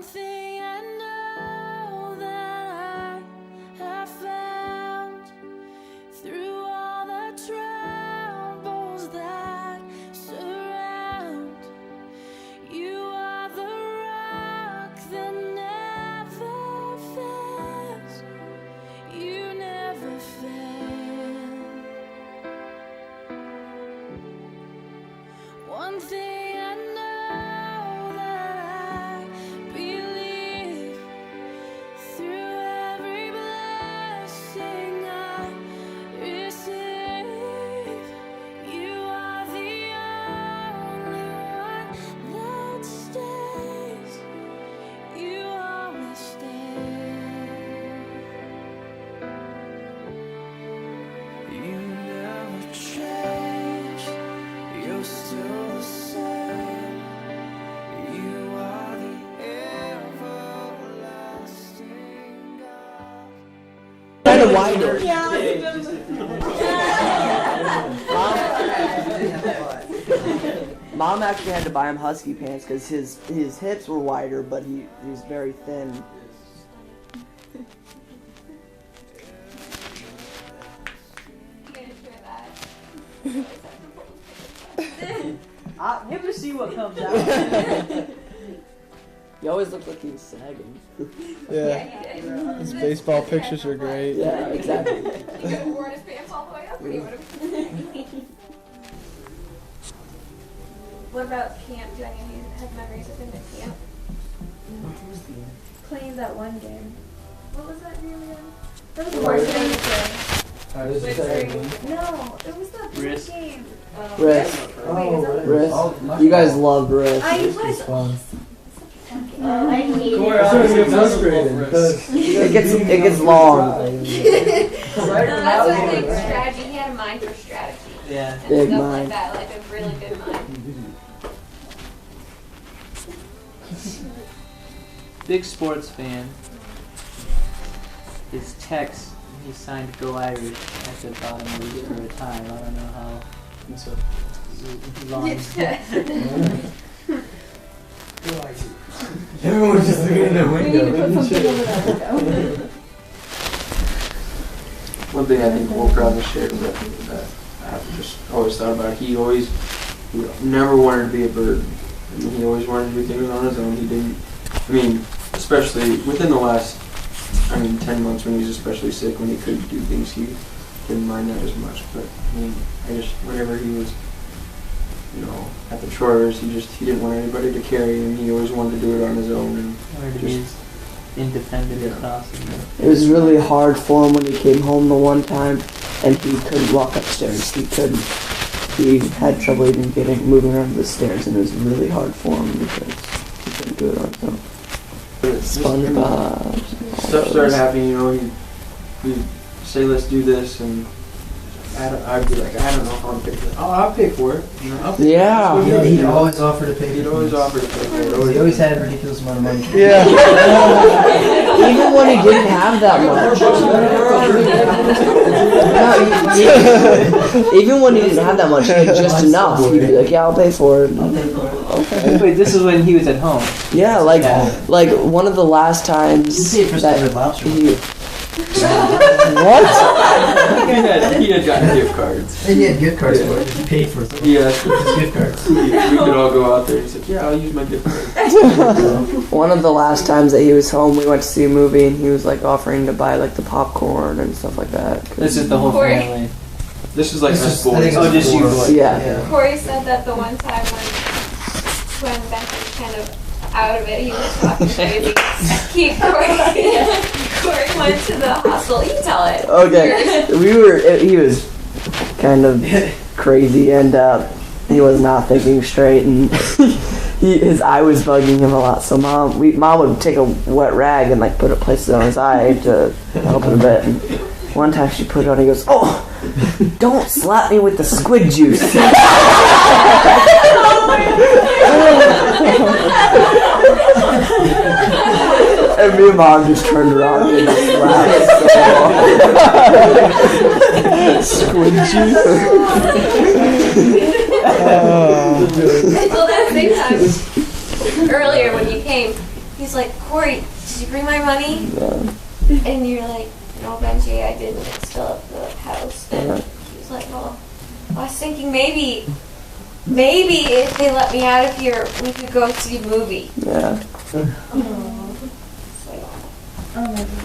One thing I know that I have found through all the troubles that surround you are the rock that never fails. You never fail. One thing I know that I believe through every blessing I receive, you are the only one that stays. You always stay. You never change. You're still the same. You are the everlasting God. Kind of wider. Mom actually had to buy him husky pants because his hips were wider, but he's very thin. You ever see what comes out? He always looked like he was sagging. Yeah. His baseball pictures are great. Yeah, exactly. He could have worn his pants all the way up and he would have. What about camp? Do any of you have memories of him at camp? Playing that one game. What was that game again? That was the worst game. No, it was that blue Risk. game. Risk. Wait, is that Risk. You guys love Risk. I was awesome. I hate it. It gets long. That's what like strategy. He had a mind for strategy. Yeah. And Big stuff mind. like that, like a really good mind. Big sports fan. His text, he signed Go Irish at the bottom of his for a time. I don't know how long. Everyone's just looking in the window. One thing I think we'll probably share that I've just always thought about. He never wanted to be a bird. I mean, he always wanted to do things on his own. He didn't. I mean, especially within the last, 10 months when he was especially sick, when he couldn't do things, he didn't mind that as much. But I mean, whenever he was, at the chores, he didn't want anybody to carry him. He always wanted to do it on his own and Wanted to be as independent as possible. It was really hard for him when he came home the one time and he couldn't walk upstairs. He had trouble even moving around the stairs, and it was really hard for him because he couldn't do it on his own. SpongeBob. Stuff started happening, he'd say, let's do this, and I'd be like, I don't know how I'm picking it. Oh, I'll pay for it. I'll pay Yeah. for it. He'd always offer to pay. He'd always offer to pay for it. He always had a ridiculous amount of money. Yeah. Even when he didn't have that much. Even when he didn't have that much, he had just enough. He'd be like, yeah, I'll pay for it. Okay. Wait, this is when he was at home. Yeah, like one of the last times You paid for that standard lobster. What? He had gotten gift cards. And he had gift cards for it. He paid for it. Yeah, His gift cards. we could all go out there. He's like, yeah, I'll use my gift card. One of the last times that he was home, we went to see a movie, and he was like offering to buy like the popcorn and stuff like that. This is the whole Corey. family. This is like This us is- I think boys. it's Oh, just you four. boys. Yeah. Corey said that the one time when Benji was kind of out of it, he was talking crazy. Corey went to the hospital. You can tell it. Okay, he was kind of crazy, and he was not thinking straight, and his eye was bugging him a lot. So mom would take a wet rag and like put it places on his eye to help it a bit. And one time she put it on, he goes, "Oh, don't slap me with the squid juice." And me and mom just turned around and just laughed so hard. Squid juice. Well, that same time, earlier when you came, he was like, Corey, did you bring my money? And you're like, no, Benji, I didn't. It's still at the house. And he was like, well, I was thinking maybe if they let me out of here, we could go see a movie. Yeah.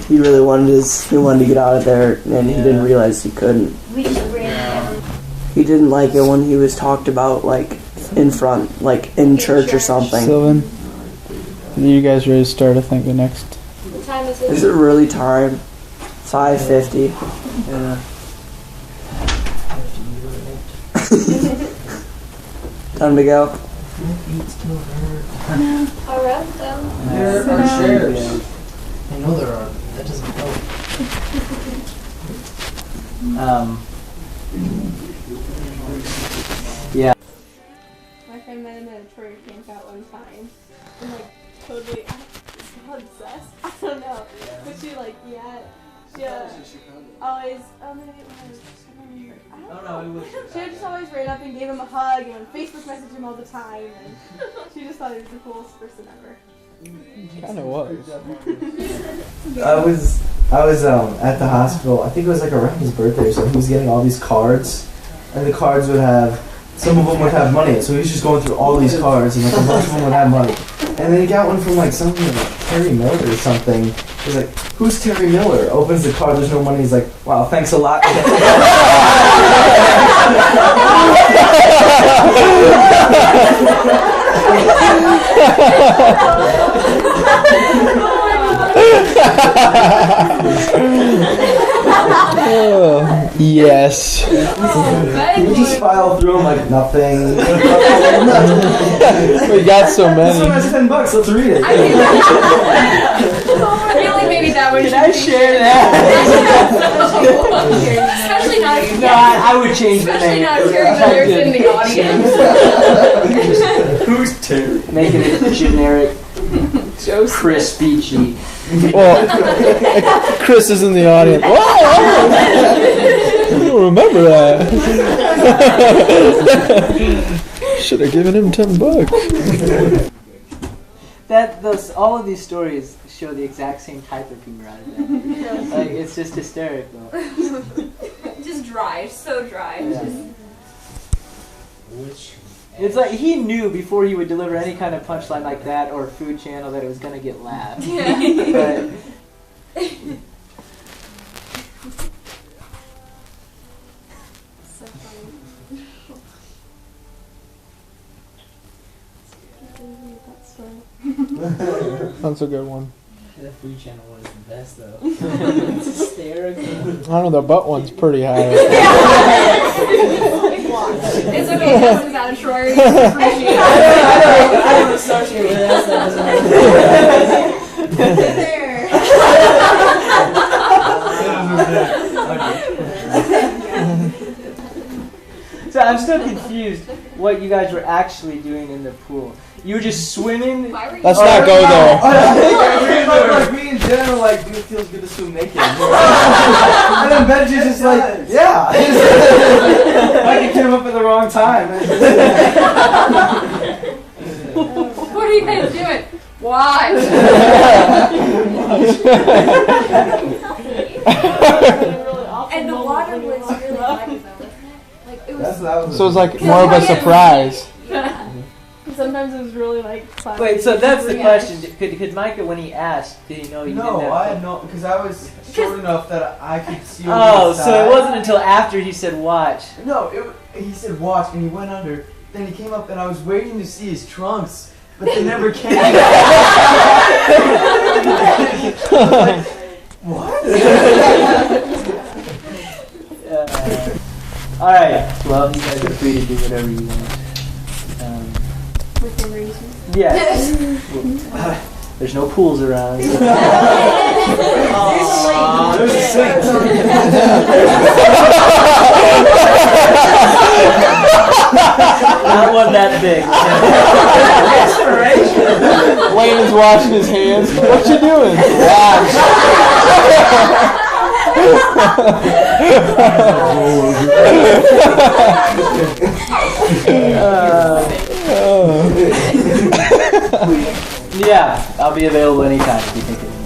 He really wanted to get out of there, and he didn't realize he couldn't. We should bring him. He didn't like it when he was talked about, like, in front, like, in church or something. Sylvan, are you guys ready to start? I think the next. What time is it? Is it really time? 5:50. Yeah. Time to go. Around them. There are shares. I know there are. That doesn't help. Yeah. My friend met him at a tour camp out one time. And like totally obsessed. I don't know. But she like she always maybe it was I don't know. She just always ran up and gave him a hug and would Facebook message him all the time, and she just thought he was the coolest person ever. Kind of was. I was at the hospital. I think it was like around his birthday or something. He was getting all these cards, and the cards would have, some of them would have money. So he was just going through all these cards, and like a bunch of them would have money. And then he got one from like something like Terry Miller or something. He's like, "Who's Terry Miller?" Opens the card. There's no money. He's like, "Wow, thanks a lot." Oh, yes. We just file through them like nothing. We got so This one many. has $10. Let's read it. I feel like maybe that one should I share that? Especially not if No, I would change the especially name. not if Terry Miller's in the audience. Who's Terry? Making it generic. Chris Beachy. Well, Chris is in the audience. Whoa! I don't remember that. Should have given him $10. All of these stories show the exact same type of humor out of them. Like, it's just hysterical. Just dry, it's so dry. Yeah. Which? It's like he knew before he would deliver any kind of punchline like that or Food Channel that it was gonna get laughed. Yeah. But So funny. That's a good one. That Food Channel one is the best though. it's hysterical. I don't know, the butt one's pretty high. It's okay, Justin's out of Troy. Appreciate it. I don't associate with So I'm still confused what you guys were actually doing in the pool. You were just swimming. Why were you Let's not go there. Like me in general, like, dude, it feels good to swim naked. And then Benji's just like, yeah. Like he came up at the wrong time. What are you guys doing? Watch. And the water was really muddy though, wasn't it? Like it was. So it's like more of a surprise. Yeah. Sometimes it was really like cloudy. Wait, so that's the Yeah. question. Could Micah, when he asked, did he know you didn't No, have I had no, because I was short enough that I could see. Oh, so it wasn't until after he said watch. No, he said watch, and he went under. Then he came up, and I was waiting to see his trunks, but they never came. Like, what? Alright, well, you guys are free to do whatever you want. Within reason. Yes. There's no pools around. There's a sink. Not one that big. Layton's washing his hands. What you doing? Watch. Yeah, I'll be available anytime if you think of